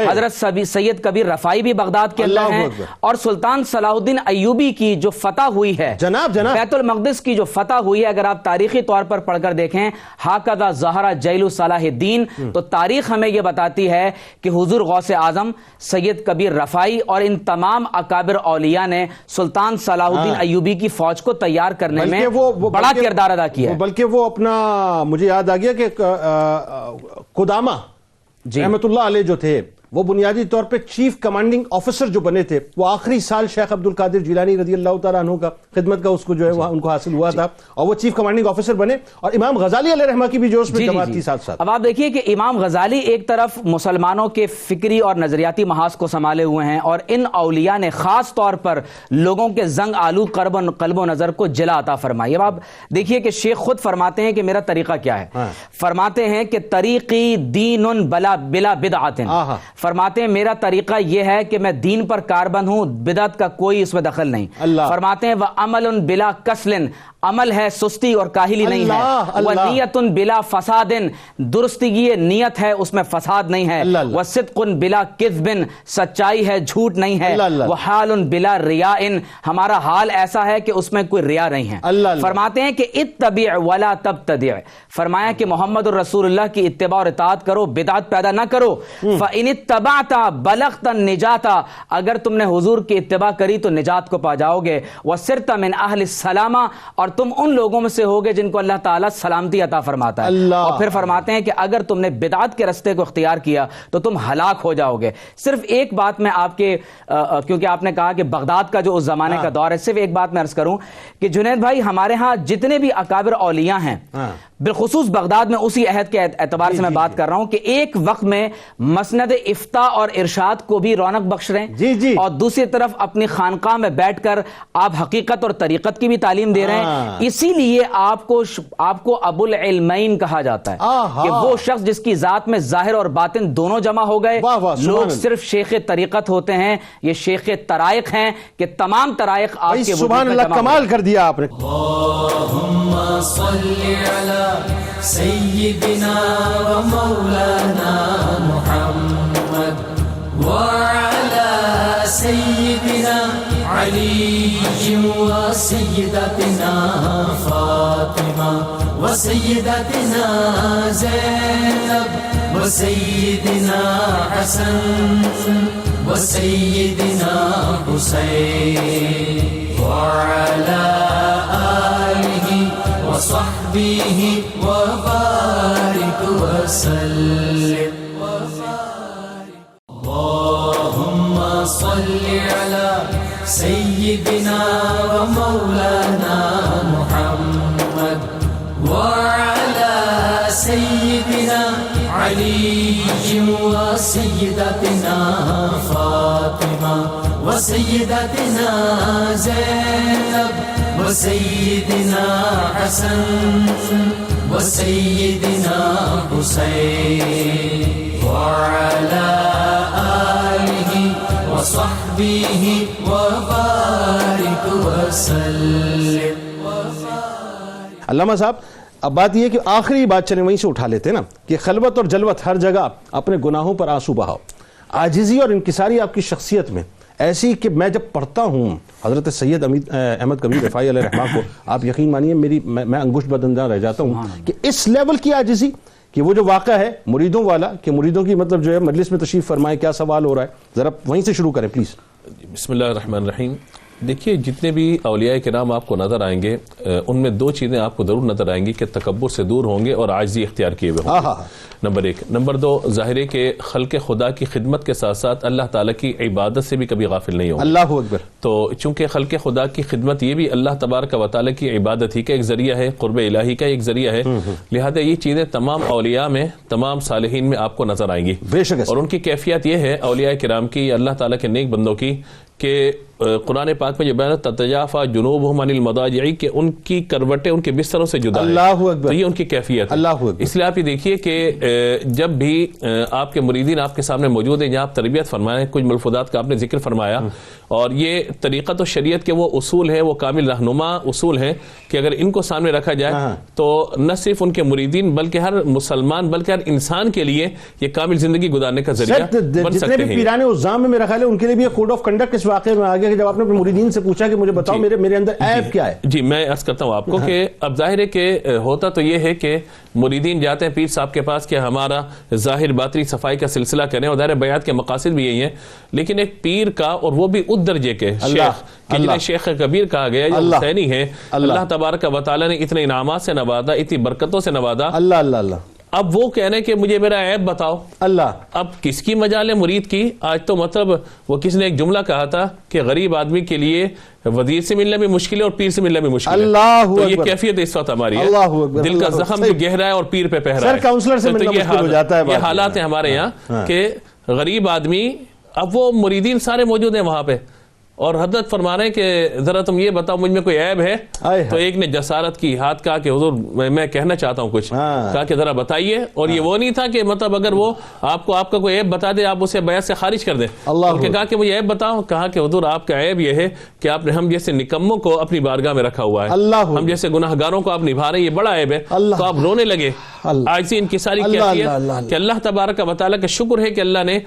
حضرت سید کبیر رفاعی بھی بغداد کے اندر ہیں, اور سلطان صلاح الدین ایوبی کی جو فتح ہوئی ہے بیت المقدس کی جو فتح ہوئی ہے, اگر آپ تاریخی طور پر پڑھ کر دیکھیں ہاکذا ظہر جیل صلاح الدین, تو تاریخ ہمیں یہ بتاتی ہے کہ حضور غوث اعظم, سید کبیر رفاعی اور ان تمام اکابر اولیاء نے سلطان صلاح الدین ایوبی کی فوج کو تیار کرنے میں بڑا کردار ادا کیا ہے. بلکہ وہ اپنا, مجھے یاد آ گیا کہ قدامہ رحمت اللہ علیہ جو تھے وہ بنیادی طور پہ چیف کمانڈنگ آفیسر جو بنے تھے, وہ آخری سال شیخ عبد القادر جیلانی رضی اللہ تعالیٰ عنہ کا خدمت کا اس کو جو ہے ان کو حاصل ہوا تھا, اور وہ چیف کمانڈنگ آفیسر بنے. اور امام غزالی علیہ رحمہ کی بھی جو اس میں جماعت کی ساتھ ساتھ. اب آپ دیکھیے کہ امام غزالی ایک طرف مسلمانوں کے فکری اور نظریاتی محاذ کو سنبھالے ہوئے ہیں, اور ان اولیاء نے خاص طور پر لوگوں کے زنگ آلود قلب و نظر کو جلا عطا فرمائی. اب آپ دیکھیے کہ شیخ خود فرماتے ہیں کہ میرا طریقہ کیا ہے. فرماتے ہیں کہ طریقی دین بلا بدعت, فرماتے ہیں میرا طریقہ یہ ہے کہ میں دین پر کاربند ہوں, بدعت کا کوئی اس میں دخل نہیں. فرماتے ہیں وَعَمَلٌ بِلَا كَسْلٍ, عمل ہے سستی اور کاہلی نہیں ہے. وَنِيَّةٌ بِلَا فَسَادٍ, درستگی نیت ہے اس میں فساد نہیں ہے. وَصِدْقٌ بِلَا كِذْبٍ, سچائی ہے جھوٹ نہیں ہے. وَحَالٌ بِلَا رِيَاءٍ, ہمارا حال ایسا ہے کہ اس میں کوئی ریا نہیں ہے. فرماتے ہیں کہ اتبع ولا تبتدع, فرمایا کہ محمد الرسول اللہ کی اتباع اور اطاعت کرو, بدعت پیدا نہ کرو. فَإِنِ اتبعت بلغت النجات، اگر تم نے حضور کی اتباع کری تو نجات کو پا جاؤ گے، وصرت من اہل السلامہ، اور تم ان لوگوں میں سے ہوگے جن کو اللہ تعالیٰ سلامتی عطا فرماتا ہے، اور پھر فرماتے ہیں کہ اگر تم نے بدعت کے رستے کو اختیار کیا تو تم ہلاک ہو جاؤ گے۔ صرف ایک بات میں آپ کے کیونکہ آپ نے کہا کہ بغداد کا جو اس زمانے کا دور ہے، صرف ایک بات میں عرض کروں کہ جنید بھائی ہمارے ہاں جتنے بھی اکابر اولیاء ہیں، بالخصوص بغداد میں اسی عہد کے اعتبار سے میں بات کر رہا ہوں کہ ایک وقت میں مسند افتاء اور ارشاد کو بھی رونق بخش رہے ہیں، اور دوسری طرف اپنی خانقاہ میں بیٹھ کر آپ حقیقت اور طریقت کی بھی تعلیم دے رہے ہیں۔ اسی لیے آپ کو ابو العلمین کہا جاتا ہے کہ وہ شخص جس کی ذات میں ظاہر اور باطن دونوں جمع ہو گئے۔ لوگ صرف شیخ طریقت ہوتے ہیں، یہ شیخ طرائق ہیں کہ تمام طرائق آپ کے وجود میں جمع۔ کمال کر دیا آپ نے۔ اللهم صل على سيدنا ومولانا محمد وعلى سيدنا علي وسيدتنا فاطمة وسيدتنا زينب وسيدنا حسن وسيدنا حسين وعلى آله وصحبه وبارك وسلم اللهم صل على سيدنا ومولانا محمد وعلى سيدنا علي وسيدتنا فاطمة وسيدتنا زينب وسيدنا حسن وسيدنا حسين وعلى آله وصحبه وبارك وسلم۔ علامہ صاحب اب بات یہ ہے کہ آخری بات چلیں وہیں سے اٹھا لیتے ہیں نا کہ خلوت اور جلوت ہر جگہ اپنے گناہوں پر آنسو بہاؤ، عاجزی اور انکساری آپ کی شخصیت میں ایسی کہ میں جب پڑھتا ہوں حضرت سید احمد کبیر رفاعی علیہ رحمہ کو، آپ یقین مانیے میں انگشت بدندہ رہ جاتا ہوں کہ اس لیول کی عاجزی کہ وہ جو واقعہ ہے مریدوں والا کہ مریدوں کی مطلب جو ہے مجلس میں تشریف فرمائے، کیا سوال ہو رہا ہے، ذرا وہیں سے شروع کریں پلیز۔ بسم اللہ الرحمن الرحیم۔ دیکھیے جتنے بھی اولیاء کرام آپ کو نظر آئیں گے ان میں دو چیزیں آپ کو ضرور نظر آئیں گی کہ تکبر سے دور ہوں گے اور عاجزی اختیار کیے ہوئے ہوں گے، نمبر ایک۔ نمبر دو، ظاہر ہے کہ خلق خدا کی خدمت کے ساتھ ساتھ اللہ تعالیٰ کی عبادت سے بھی کبھی غافل نہیں ہوں گے۔ اللہ اکبر۔ تو چونکہ خلق خدا کی خدمت یہ بھی اللہ تبارک و تعالیٰ کی عبادت ہی کا ایک ذریعہ ہے، قرب الہی کا ایک ذریعہ ہے، لہذا یہ چیزیں تمام اولیاء میں، تمام صالحین میں آپ کو نظر آئیں گی۔ بے شک۔ اور ان کی کیفیت یہ ہے اولیاء کرام کی، اللہ تعالیٰ کے نیک بندوں کی، کہ قرآن پاک میں جو بیان تتجافا جنوبہم عن المضاجع کہ ان کی کروٹیں ان کے بستروں سے جدا ہیں۔ اللہ اکبر۔ تو یہ ان کی کیفیت ہے۔ اللہ اکبر۔ اس لیے آپ یہ دیکھیے کہ جب بھی آپ کے مریدین آپ کے سامنے موجود ہیں، جہاں آپ تربیت فرمائیں، کچھ ملفوظات کا آپ نے ذکر فرمایا، اور یہ طریقت و شریعت کے وہ اصول ہیں، وہ کامل رہنما اصول ہیں کہ اگر ان کو سامنے رکھا جائے تو نہ صرف ان کے مریدین بلکہ ہر مسلمان بلکہ ہر انسان کے لیے یہ کامل زندگی گزارنے کا ذریعہ بن سکتے ہیں۔ جتنے بھی پیران عظام میں میرا خیال ہے ان کے لیے بھی یہ کوڈ آف کنڈکٹ اس واقعے میں آ گیا کہ جب آپ نے اپنے مریدین سے پوچھا کہ مجھے بتاؤ میرے اندر عیب کیا ہے۔ جی میں عرض کرتا ہوں آپ کو کہ اب ظاہر ہے کہ ہوتا تو یہ ہے کہ مریدین جاتے ہیں پیر صاحب کے پاس کہ ہمارا ظاہر باطنی صفائی کا سلسلہ کریں، اور ظاہر بیعت کے مقاصد بھی یہی ہیں، لیکن ایک پیر کا اور وہ بھی اس درجے کے شیخ کہ جنہیں شیخ کبیر کہا گیا جو حسینی ہے، اللہ تبارک و تعالیٰ نے اتنے انعامات سے نوازا، اتنی برکتوں سے نوازا، اللہ اللہ اللہ۔ اب وہ کہہ رہے ہیں کہ مجھے میرا عیب بتاؤ۔ اللہ اب کس کی مجال ہے مرید کی؟ آج تو مطلب وہ کس نے ایک جملہ کہا تھا کہ غریب آدمی کے لیے وزیر سے ملنا بھی مشکل ہے اور پیر سے ملنا بھی مشکل ہے۔ اللہ تو یہ کیفیت اس وقت ہماری ہے، دل کا زخم بھی گہرا ہے اور پیر پہ پہرا ہے۔ کاؤنسلر سے ملنا مشکل ہو جاتا ہے۔ یہ حالات ہیں ہمارے یہاں کہ غریب آدمی، اب وہ مریدین سارے موجود ہیں وہاں پہ، اور حضرت فرما رہے ہیں کہ ذرا تم یہ بتاؤ مجھ میں کوئی عیب ہے؟ تو ایک نے جسارت کی، ہاتھ کہا کہ حضور میں کہنا چاہتا ہوں کچھ، کہا کہ ذرا بتائیے، اور یہ وہ نہیں تھا کہ مطلب اگر وہ آپ کو آپ کا کوئی عیب بتا دے آپ اسے بیعت سے خارج کر دیں، بلکہ کہا کہ مجھے عیب بتاؤ، کہا کہ حضور آپ کا عیب یہ ہے کہ آپ نے ہم جیسے نکموں کو اپنی بارگاہ میں رکھا ہوا ہے، ہم جیسے گناہگاروں کو آپ نبھا رہے ہیں، یہ بڑا عیب ہے۔ تو آپ رونے لگے، عاجزی انکساری کیفیت کہ اللہ تبارک و تعالیٰ کا شکر ہے کہ اللہ نے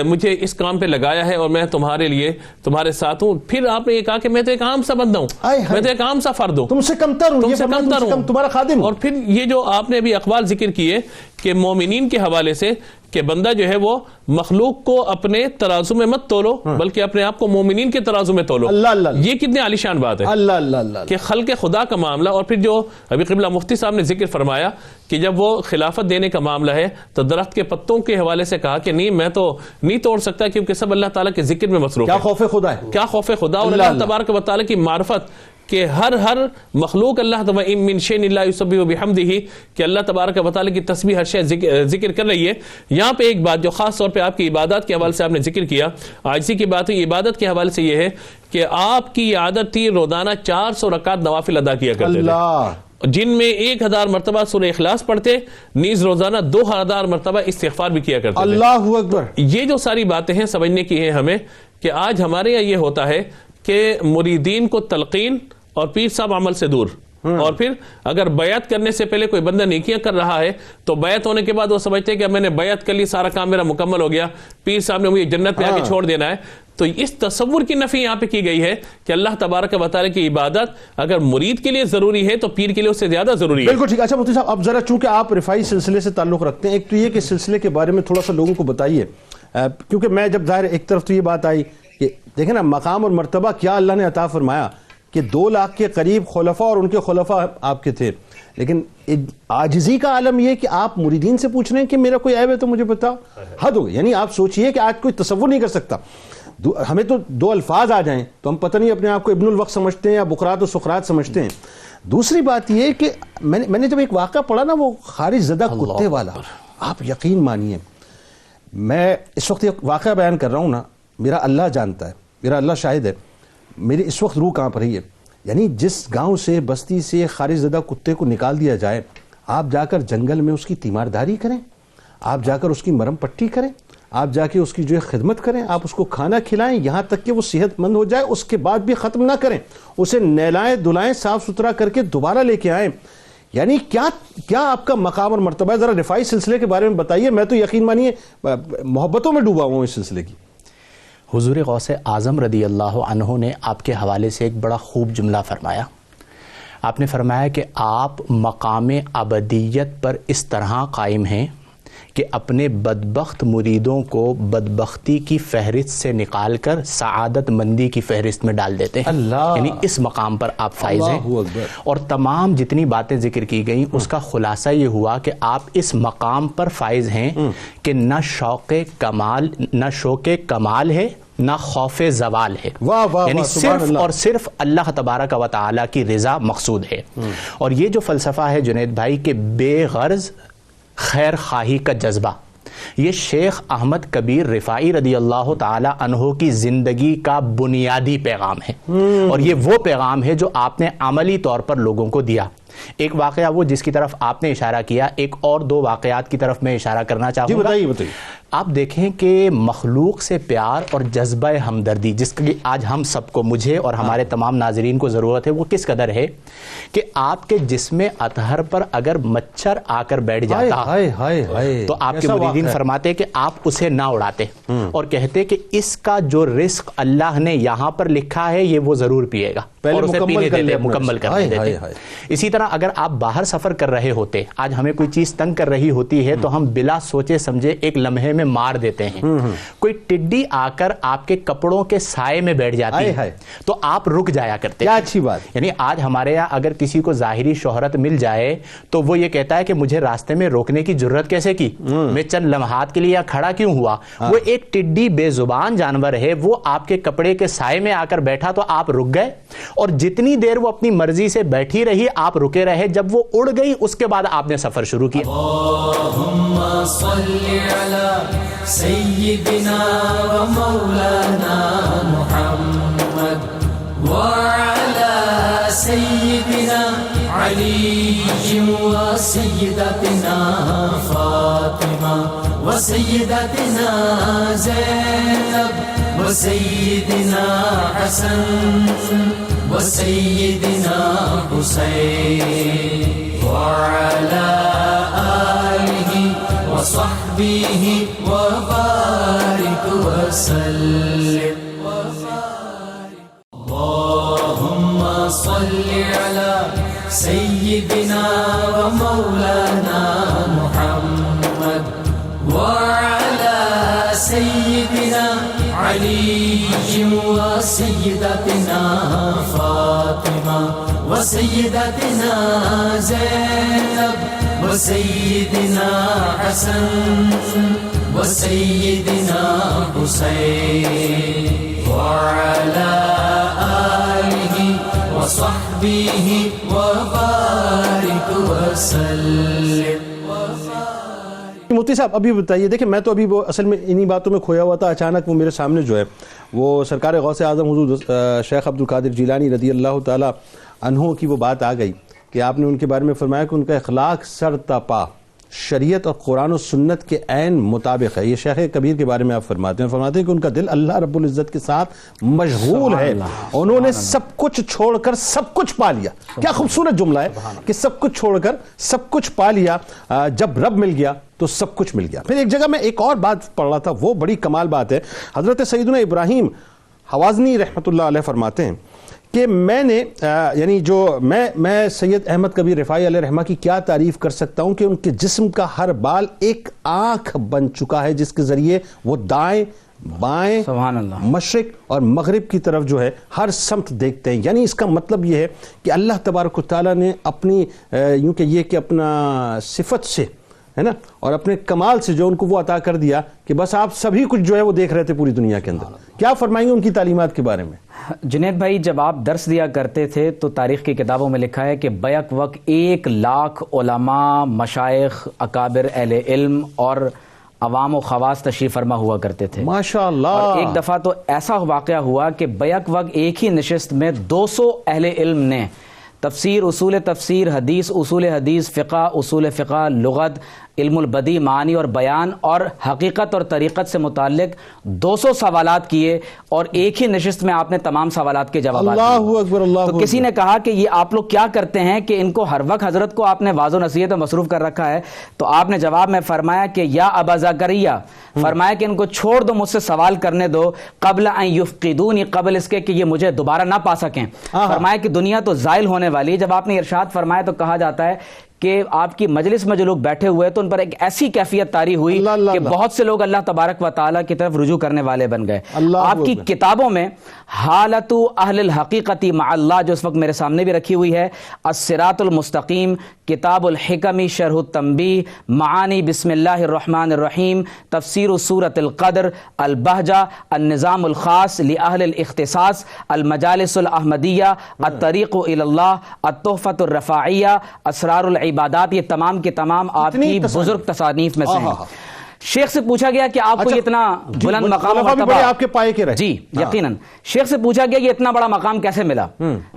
مجھے اس کام پہ لگایا ہے اور میں تمہارے لیے تمہارے ساتھ ہوں۔ پھر آپ نے یہ کہا کہ میں تو ایک عام سا بندہ ہوں، میں تو ایک عام سا فرد ہوں، تم سے کمتر ہوں، تمہارا خادم۔ اور پھر یہ جو آپ نے بھی اقوال ذکر کیے کہ مومنین کے حوالے سے کہ بندہ جو ہے وہ مخلوق کو اپنے ترازو میں مت تولو بلکہ اپنے آپ کو مومنین کے ترازو میں تولو. یہ کتنی عالیشان بات ہے کہ خلق خدا کا معاملہ. اور پھر جو ابھی قبلہ مفتی صاحب نے ذکر فرمایا کہ جب وہ خلافت دینے کا معاملہ ہے تو درخت کے پتوں کے حوالے سے کہا کہ نہیں میں تو نہیں توڑ سکتا کیونکہ سب اللہ تعالیٰ کے ذکر میں مصروف ہے. کیا خوف خدا ہے, کیا خوف خدا اور اللہ تبارک و تعالیٰ کی معرفت کہ ہر مخلوق اللہ تبارک من شیء الا یسبح بحمدہ کہ اللہ تبارک و تعالیٰ کی تسبیح ہر شے ذکر کر رہی ہے. یہاں پہ ایک بات جو خاص طور پہ آپ کی عبادات کے حوالے سے آپ نے ذکر کیا, عاجزی کی بات ہوئی, عبادت کے حوالے سے یہ ہے کہ آپ کی عادت تھی روزانہ 400 رکعت نوافل ادا کیا کرتے تھے جن میں 1000 مرتبہ سورہ اخلاص پڑھتے, نیز روزانہ 2000 مرتبہ استغفار بھی کیا کرتے. اللہ اکبر. یہ جو ساری باتیں ہیں سمجھنے کی ہیں ہمیں کہ آج ہمارے یہاں یہ ہوتا ہے کہ مریدین کو تلقین اور پیر صاحب عمل سے دور, اور پھر اگر بیعت کرنے سے پہلے کوئی بندہ نیکیاں کر رہا ہے تو بیعت ہونے کے بعد وہ سمجھتے ہیں کہ میں نے بیعت کر لی, سارا کام میرا مکمل ہو گیا, پیر صاحب نے مجھے جنت میں آ کے چھوڑ دینا ہے. تو اس تصور کی نفی یہاں پہ کی گئی ہے کہ اللہ تبارک و تعالیٰ کی عبادت اگر مرید کے لیے ضروری ہے تو پیر کے لیے اس سے زیادہ ضروری ہے. بالکل ٹھیک. اچھا مفتی صاحب اب ذرا چونکہ آپ رفاعی سلسلے سے تعلق رکھتے ہیں, ایک تو یہ کہ سلسلے کے بارے میں تھوڑا سا لوگوں کو بتائیے, کیونکہ میں جب ظاہر ایک طرف تو یہ بات آئی کہ دیکھیں نا مقام اور مرتبہ کیا اللہ نے عطا فرمایا کہ 2 لاکھ کے قریب خلفاء اور ان کے خلفاء آپ کے تھے, لیکن عاجزی کا عالم یہ کہ آپ مریدین سے پوچھ رہے ہیں کہ میرا کوئی عیب ہے تو مجھے بتاؤ. حد ہو گئی. یعنی آپ سوچئے کہ آج کوئی تصور نہیں کر سکتا, ہمیں تو 2 الفاظ آ جائیں تو ہم پتہ نہیں اپنے آپ کو ابن الوقت سمجھتے ہیں یا بقراط و سقراط سمجھتے ہیں. دوسری بات یہ کہ میں نے جب ایک واقعہ پڑھا نا وہ خارج زدہ کتے والا, آپ یقین مانیے میں اس وقت ایک واقعہ بیان کر رہا ہوں نا, میرا اللہ جانتا ہے, میرا اللہ شاہد ہے, میری اس وقت روح کہاں پر رہی ہے. یعنی جس گاؤں سے بستی سے خارج زدہ کتے کو نکال دیا جائے, آپ جا کر جنگل میں اس کی تیمارداری کریں, آپ جا کر اس کی مرم پٹی کریں, آپ جا کے اس کی جو ہے خدمت کریں, آپ اس کو کھانا کھلائیں یہاں تک کہ وہ صحت مند ہو جائے, اس کے بعد بھی ختم نہ کریں, اسے نہلائیں دھلائیں صاف ستھرا کر کے دوبارہ لے کے آئیں. یعنی کیا آپ کا مقام اور مرتبہ ہے؟ ذرا رفاعی سلسلے کے بارے میں بتائیے. میں تو یقین مانیے محبتوں میں ڈوبا ہوں اس سلسلے کی. حضور غوث اعظم رضی اللہ عنہ نے آپ کے حوالے سے ایک بڑا خوب جملہ فرمایا. آپ نے فرمایا کہ آپ مقام ابدیت پر اس طرح قائم ہیں کہ اپنے بدبخت مریدوں کو بدبختی کی فہرست سے نکال کر سعادت مندی کی فہرست میں ڈال دیتے ہیں. یعنی اس مقام پر آپ فائز ہیں. اور تمام جتنی باتیں ذکر کی گئیں اس کا خلاصہ یہ ہوا کہ آپ اس مقام پر فائز ہیں کہ نہ شوق کمال ہے نہ خوف زوال ہے. یعنی صرف اور صرف اللہ تبارک و تعالیٰ کی رضا مقصود ہے. اور یہ جو فلسفہ ہے جنید بھائی کہ بے غرض خیر خواہی کا جذبہ, یہ شیخ احمد کبیر رفاعی رضی اللہ تعالی عنہ کی زندگی کا بنیادی پیغام ہے. اور یہ وہ پیغام ہے جو آپ نے عملی طور پر لوگوں کو دیا. ایک واقعہ وہ جس کی طرف آپ نے اشارہ کیا, ایک اور 2 واقعات کی طرف میں اشارہ کرنا چاہوں گا. بتائیے. آپ دیکھیں کہ مخلوق سے پیار اور جذبہ ہمدردی جس کی آج ہم سب کو, مجھے اور ہمارے تمام ناظرین کو ضرورت ہے, وہ کس قدر ہے کہ آپ کے جسم اطہر پر اگر مچھر آ کر بیٹھ جاتا تو آپ کے مریدین فرماتے کہ آپ اسے نہ اڑاتے اور کہتے کہ اس کا جو رزق اللہ نے یہاں پر لکھا ہے یہ وہ ضرور پیے گا, اور اسے پینے دیتے, مکمل کرنے دیتے. اسی طرح اگر آپ باہر سفر کر رہے ہوتے, آج ہمیں کوئی چیز تنگ کر رہی ہوتی ہے تو ہم بلا سوچے سمجھے ایک لمحے میں مار دیتے ہیں. کوئی ٹڈی آ کر آپ کے کپڑوں کے سائے میں بیٹھ جاتی ہے تو آپ رک جایا کرتے. کیا اچھی بات. یعنی آج ہمارے یہاں اگر کسی کو ظاہری شہرت مل جائے تو وہ یہ کہتا ہے کہ مجھے راستے میں روکنے کی جرت کیسے کی, میں چند لمحات کے لیے کھڑا کیوں ہوا. وہ ایک ٹڈی بے زبان جانور ہے, وہ آپ کے کپڑے کے سائے میں آ کر بیٹھا تو آپ رک گئے, اور جتنی دیر وہ اپنی مرضی سے بیٹھی رہی آپ رکے رہے. جب وہ اڑ گئی اس کے بعد آپ نے سفر شروع کیا. اللہم صلی علی سیدنا و مولانا محمد وعلی سیدنا علی و سیدتنا فاطمہ و سیدتنا زینب و سیدنا حسن و سیدنا حسین وعلی آلہ وصحبہ وبارک وسلم. اللہم صلی علی سیدنا و مولانا محمد وعلی وسيدتنا فاطمة وسيدتنا زينب وسيدنا حسن وسيدنا حسين وعلى آله وصحبه وبارك وسلم. مفتی صاحب ابھی بتائیے، دیکھیں میں تو ابھی وہ اصل میں انہی باتوں میں کھویا ہوا تھا، اچانک وہ میرے سامنے جو ہے وہ سرکار غوث اعظم حضور شیخ عبد القادر جیلانی رضی اللہ تعالی عنہ کی وہ بات آ گئی کہ آپ نے ان کے بارے میں فرمایا کہ ان کا اخلاق سر تا پا شریعت اور قرآن و سنت کے عین مطابق ہے. یہ شیخ کبیر کے بارے میں آپ فرماتے ہیں کہ ان کا دل اللہ رب العزت کے ساتھ مشغول ہے، انہوں نے سب کچھ چھوڑ کر سب کچھ پا لیا. کیا خوبصورت جملہ ہے کہ سب کچھ چھوڑ کر سب کچھ پا لیا، جب رب مل گیا تو سب کچھ مل گیا. پھر ایک جگہ میں ایک اور بات پڑھ رہا تھا، وہ بڑی کمال بات ہے. حضرت سیدنا ابراہیم حوازنی رحمۃ اللہ علیہ فرماتے ہیں کہ میں نے یعنی جو میں سید احمد کبیر رفاعی علیہ رحمہ کی کیا تعریف کر سکتا ہوں کہ ان کے جسم کا ہر بال ایک آنکھ بن چکا ہے جس کے ذریعے وہ دائیں بائیں سبحان اللہ مشرق اور مغرب کی طرف جو ہے ہر سمت دیکھتے ہیں. یعنی اس کا مطلب یہ ہے کہ اللہ تبارک و تعالیٰ نے اپنی یوں کہ یہ کہ اپنا صفت سے ہے نا اور اپنے کمال سے جو ان کو وہ عطا کر دیا کہ بس آپ سبھی کچھ جو ہے وہ دیکھ رہے تھے پوری دنیا کے اندر. کیا فرمائیں گے ان کی تعلیمات کے بارے میں؟ جنید بھائی جب آپ درس دیا کرتے تھے تو تاریخ کی کتابوں میں لکھا ہے کہ بیک وقت 1,00,000 علماء مشائخ اکابر اہل علم اور عوام و خواص تشریف فرما ہوا کرتے تھے ماشاءاللہ. اور ایک دفعہ تو ایسا واقعہ ہوا کہ بیک وقت ایک ہی نشست میں 200 اہل علم نے تفسیر، اصول تفسیر، حدیث، اصول حدیث، فقہ، اصول فقہ، لغت، علم البدی، معانی اور بیان اور حقیقت اور طریقت سے متعلق 200 سوالات کیے اور ایک ہی نشست میں آپ نے تمام سوالات کے جوابات دیے. اللہ اکبر اللہ تو کسی نے کہا کہ یہ آپ لوگ کیا کرتے ہیں کہ ان کو ہر وقت حضرت کو آپ نے واضح و نصیحت میں مصروف کر رکھا ہے. تو آپ نے جواب میں فرمایا کہ یا ابا زکریا، فرمایا کہ ان کو چھوڑ دو، مجھ سے سوال کرنے دو، قبل ان یفقدونی، قبل اس کے کہ یہ مجھے دوبارہ نہ پا سکیں. فرمایا کہ دنیا تو زائل ہونے والی ہے. جب آپ نے ارشاد فرمایا تو کہا جاتا ہے کہ آپ کی مجلس میں جو لوگ بیٹھے ہوئے تو ان پر ایک ایسی کیفیت طاری ہوئی کہ بہت سے لوگ اللہ تبارک و تعالیٰ کی طرف رجوع کرنے والے بن گئے. آپ کی کتابوں میں حالت اہل الحقیقتی مع اللہ جو اس وقت میرے سامنے بھی رکھی ہوئی ہے، الصراط المستقیم، کتاب الحکم، شرح التنبیہ، معانی بسم اللہ الرحمن الرحیم، تفسیر سورۃ القدر، البہجہ، النظام الخاص لأہل الاختصاص، المجالس الاحمدیہ، الطریق الی اللہ، التحفۃ الرفاعیہ، اسرار العبادات، یہ تمام کے تمام آپ کی بزرگ تصانیف میں سے ہیں. شیخ سے پوچھا گیا کہ آپ کو یہ اتنا بلند مقام و مرتبہ آپ کے پائے کے رہے. جی یقیناً. شیخ سے پوچھا گیا یہ اتنا بڑا مقام کیسے ملا؟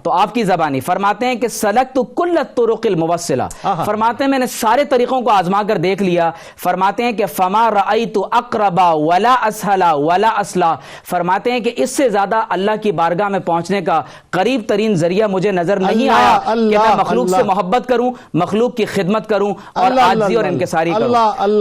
تو آپ کی زبانی فرماتے ہیں کہ سلکت کل الطرق الموصلہ، فرماتے ہیں میں نے سارے طریقوں کو آزما کر دیکھ لیا. فرماتے ہیں کہ فما رأیت اقرب ولا اسهل ولا اسلا، فرماتے ہیں کہ اس سے زیادہ اللہ کی بارگاہ میں پہنچنے کا قریب ترین ذریعہ مجھے نظر نہیں آیا کہ میں مخلوق سے محبت کروں، مخلوق کی خدمت کروں اور عاجزی اور انکساری کروں.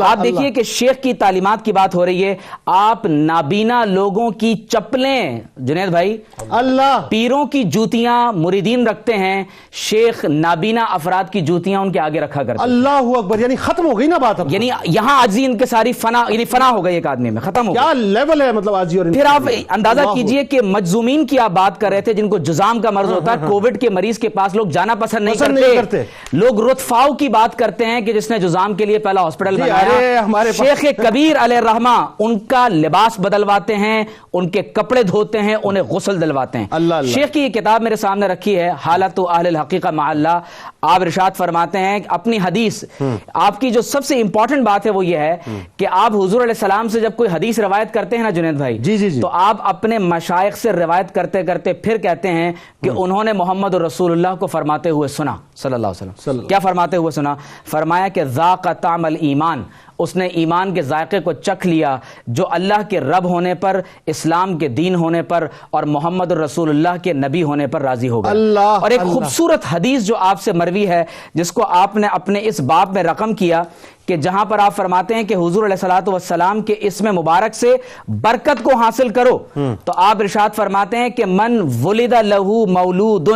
آپ دیکھیے کہ شیخ کی تعلیمات کی بات ہو رہی ہے، آپ نابینا لوگوں کی چپلیں، جنید بھائی، اللہ پیروں کی جوتیاں مریدین رکھتے ہیں، شیخ نابینا افراد کی جوتیاں ان کے آگے رکھا کرتے ہیں. اللہ اکبر. یعنی ختم ہو گئی نا بات، یعنی یہاں عاجزی ان کے ساری فنا، یعنی فنا ہو گئی ایک آدمی میں، ختم ہو گئی. کیا لیول ہے مطلب عاجزی. اور پھر آپ اندازہ کیجئے کہ مجزومین کی آپ بات کر رہے تھے جن کو جزام کا مرض ہوتا ہے، کووڈ کے مریض کے پاس لوگ جانا پسند نہیں کرتے. لوگ رتفاؤ کی بات کرتے ہیں کہ جس نے جزام کے لیے پہلا ہاسپٹل بنایا. شیخ کبیر علیہ الرحمہ ان کا لباس بدلواتے ہیں، ان کے کپڑے دھوتے ہیں، انہیں غسل دلواتے ہیں. شیخ کی یہ کتاب میرے سامنے رکھی ہے، حالت اہل الحقیقہ مع اللہ. آپ ارشاد فرماتے ہیں اپنی حدیث، آپ کی جو سب سے امپورٹنٹ بات ہے وہ یہ ہے کہ آپ حضور علیہ السلام سے جب کوئی حدیث روایت کرتے ہیں نا جنید بھائی، تو آپ اپنے مشائخ سے روایت کرتے کرتے پھر کہتے ہیں کہ انہوں نے محمد رسول اللہ کو فرماتے ہوئے سنا صلی اللہ علیہ وسلم. کیا فرماتے ہوئے سنا؟ فرمایا کہ ذاق طعم الایمان، اس نے ایمان کے ذائقے کو چکھ لیا جو اللہ کے رب ہونے پر، اسلام کے دین ہونے پر اور محمد رسول اللہ کے نبی ہونے پر راضی ہو گیا. اور ایک خوبصورت حدیث جو آپ سے مروی ہے جس کو آپ نے اپنے اس باب میں رقم کیا کہ جہاں پر آپ فرماتے ہیں کہ حضور علیہ الصلوۃ والسلام کے اسم مبارک سے برکت کو حاصل کرو، تو آپ ارشاد فرماتے ہیں کہ من ولد لہو مولود،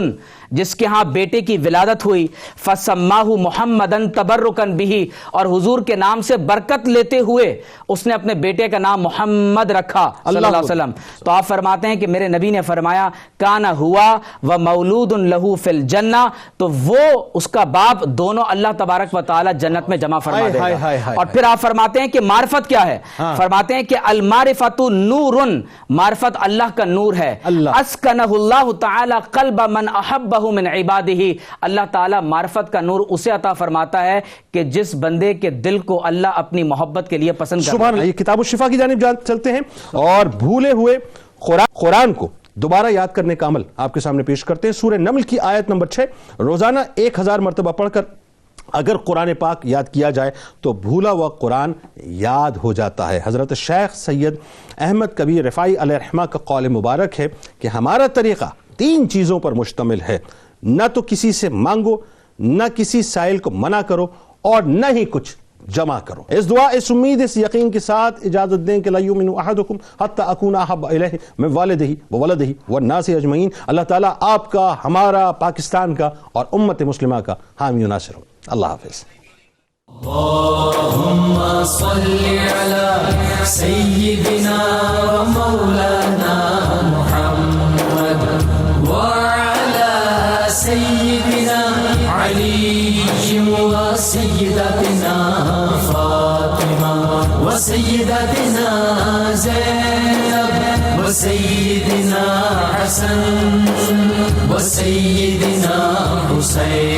جس کے ہاں بیٹے کی ولادت ہوئی، فسماہ محمدن تبرکن بہ، اور حضور کے نام سے برکت لیتے ہوئے اس نے اپنے بیٹے کا نام محمد رکھا صلی اللہ علیہ وسلم، تو آپ فرماتے ہیں کہ میرے نبی نے فرمایا کانا ہوا و مولود لہو فی الجنہ، تو وہ اس کا باپ دونوں اللہ تبارک و تعالی جنت میں جمع فرما دے گا۔ اور پھر آپ فرماتے ہیں کہ معرفت کیا ہے؟ فرماتے ہیں کہ المعرفت نور، معرفت اللہ کا نور ہے، اسکنہ اللہ تعالی قلب من احبہ من عبادہ، اللہ تعالی معرفت کا نور اسے عطا فرماتا ہے کہ جس بندے کے دل کو اللہ اپنی محبت کے لیے پسند کرتا ہے۔ سبحان اللہ۔ یہ کتاب الشفا کی جانب چلتے ہیں اور بھولے ہوئے قرآن کو دوبارہ یاد کرنے کا عمل آپ کے سامنے پیش کرتے ہیں۔ سورہ نمل کی آیت نمبر 6، روزانہ 1000 مرتبہ پڑھ کر اگر قرآن پاک یاد کیا جائے تو بھولا ہوا قرآن یاد ہو جاتا ہے۔ حضرت شیخ سید احمد کبیر رفاعی علیہ الرحمہ کا قول مبارک ہے کہ ہمارا طریقہ 3 چیزوں پر مشتمل ہے، نہ تو کسی سے مانگو، نہ کسی سائل کو منع کرو، اور نہ ہی کچھ جمع کرو۔ اس دعا، اس امید، اس یقین کے ساتھ اجازت دیں کہ لا یؤمن احدکم حتی اکون احب الیہ من والدہ وولدہ والناس اجمعین۔ اللہ تعالیٰ آپ کا، ہمارا، پاکستان کا اور امت مسلمہ کا حامی و ناصر ہو۔ اللہ حافظ۔ اللهم صل على سيدنا ومولانا محمد وعلى سيدنا علي وسيدتنا فاطمة وسيدتنا زينب وسيدنا حسن وسيدنا حسين